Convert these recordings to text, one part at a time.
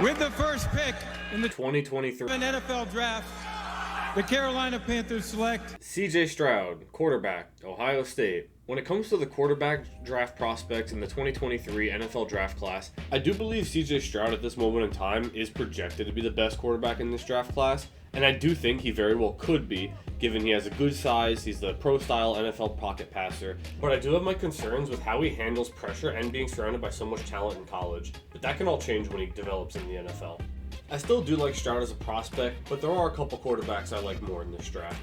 With the first pick in the 2023 NFL Draft, the Carolina Panthers select CJ Stroud, quarterback, Ohio State. When it comes to the quarterback draft prospects in the 2023 NFL Draft class, I do believe CJ Stroud at this moment in time is projected to be the best quarterback in this draft class, and I do think he very well could be, given he has a good size, he's the pro-style NFL pocket passer, but I do have my concerns with how he handles pressure and being surrounded by so much talent in college, but that can all change when he develops in the NFL. I still do like Stroud as a prospect, but there are a couple quarterbacks I like more in this draft.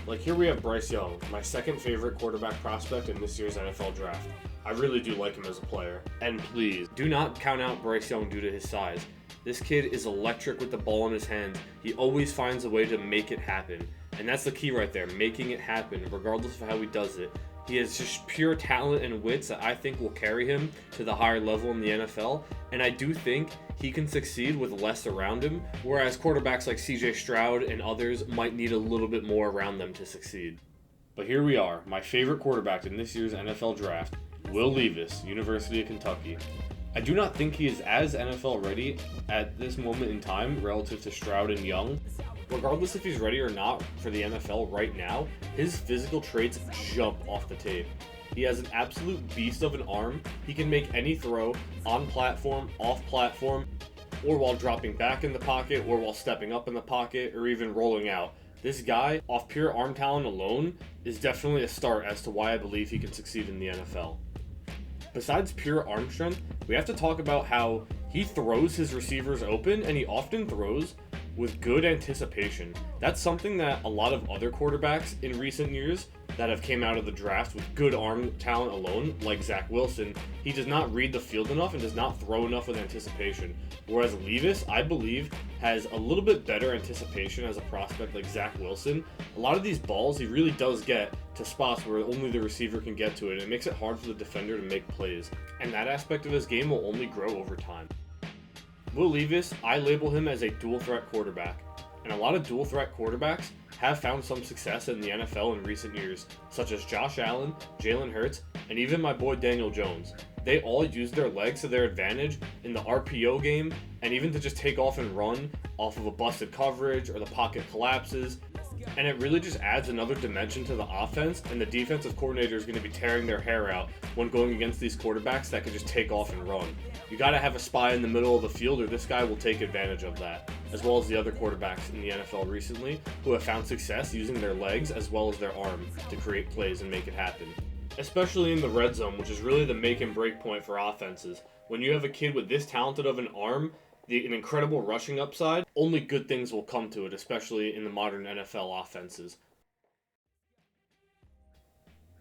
Like here we have Bryce Young, my second favorite quarterback prospect in this year's NFL Draft. I really do like him as a player. And please, do not count out Bryce Young due to his size. This kid is electric with the ball in his hands. He always finds a way to make it happen. And that's the key right there, making it happen, regardless of how he does it. He has just pure talent and wits that I think will carry him to the higher level in the NFL. And I do think he can succeed with less around him, whereas quarterbacks like CJ Stroud and others might need a little bit more around them to succeed. But here we are, my favorite quarterback in this year's NFL Draft, Will Levis, University of Kentucky. I do not think he is as NFL ready at this moment in time relative to Stroud and Young. Regardless if he's ready or not for the NFL right now, his physical traits jump off the tape. He has an absolute beast of an arm. He can make any throw on platform, off platform, or while dropping back in the pocket, or while stepping up in the pocket, or even rolling out. This guy, off pure arm talent alone, is definitely a start as to why I believe he can succeed in the NFL. Besides pure arm strength, we have to talk about how he throws his receivers open, and he often throws with good anticipation. That's something that a lot of other quarterbacks in recent years that have came out of the draft with good arm talent alone, like Zach Wilson, he does not read the field enough and does not throw enough with anticipation. Whereas Levis, I believe, has a little bit better anticipation as a prospect like Zach Wilson. A lot of these balls he really does get to spots where only the receiver can get to it, and it makes it hard for the defender to make plays. And that aspect of his game will only grow over time. Will Levis, I label him as a dual threat quarterback, and a lot of dual threat quarterbacks have found some success in the NFL in recent years, such as Josh Allen, Jalen Hurts, and even my boy Daniel Jones. They all use their legs to their advantage in the RPO game, and even to just take off and run off of a busted coverage or the pocket collapses. And it really just adds another dimension to the offense, and the defensive coordinator is going to be tearing their hair out when going against these quarterbacks that can just take off and run. You got to have a spy in the middle of the field, or this guy will take advantage of that, as well as the other quarterbacks in the NFL recently who have found success using their legs as well as their arm to create plays and make it happen. Especially in the red zone, which is really the make and break point for offenses. When you have a kid with this talented of an arm, an incredible rushing upside, only good things will come to it, especially in the modern NFL offenses.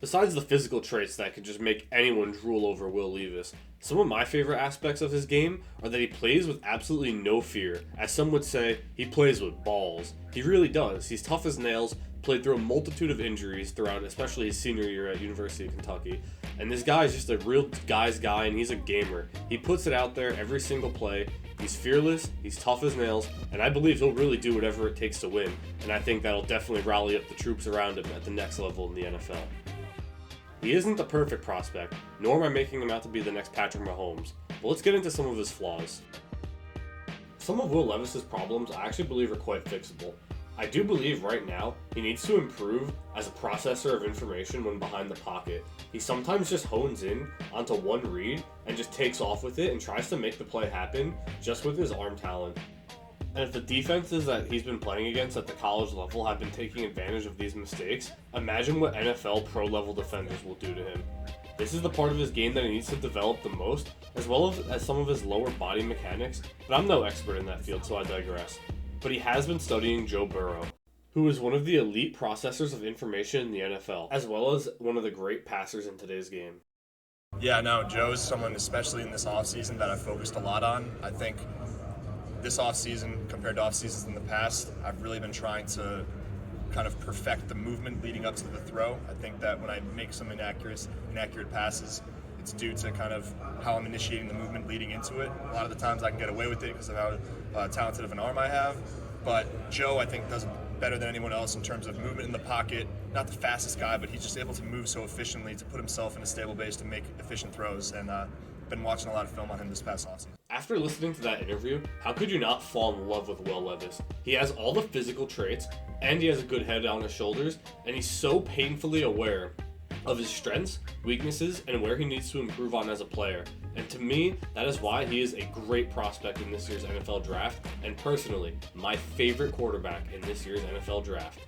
Besides the physical traits that could just make anyone drool over Will Levis, some of my favorite aspects of his game are that he plays with absolutely no fear. As some would say, he plays with balls. He really does. He's tough as nails, played through a multitude of injuries throughout, especially his senior year at University of Kentucky. And this guy is just a real guy's guy, and he's a gamer. He puts it out there every single play. He's fearless, he's tough as nails, and I believe he'll really do whatever it takes to win. And I think that'll definitely rally up the troops around him at the next level in the NFL. He isn't the perfect prospect, nor am I making him out to be the next Patrick Mahomes, but let's get into some of his flaws. Some of Will Levis's problems I actually believe are quite fixable. I do believe right now he needs to improve as a processor of information when behind the pocket. He sometimes just hones in onto one read and just takes off with it and tries to make the play happen just with his arm talent. And if the defenses that he's been playing against at the college level have been taking advantage of these mistakes, imagine what NFL pro-level defenders will do to him. This is the part of his game that he needs to develop the most, as well as some of his lower body mechanics, but I'm no expert in that field, so I digress. But he has been studying Joe Burrow, who is one of the elite processors of information in the NFL, as well as one of the great passers in today's game. Yeah, no, Joe's someone, especially in this offseason, that I've focused a lot on. I think this offseason, compared to off-seasons in the past, I've really been trying to kind of perfect the movement leading up to the throw. I think that when I make some inaccurate passes, it's due to kind of how I'm initiating the movement leading into it. A lot of the times I can get away with it because of how talented of an arm I have. But Joe, I think, does it better than anyone else in terms of movement in the pocket. Not the fastest guy, but he's just able to move so efficiently to put himself in a stable base to make efficient throws. And been watching a lot of film on him this past offseason. After listening to that interview, how could you not fall in love with Will Levis? He has all the physical traits, and he has a good head on his shoulders, and he's so painfully aware of his strengths, weaknesses, and where he needs to improve on as a player. And to me, that is why he is a great prospect in this year's NFL draft, and personally, my favorite quarterback in this year's NFL draft.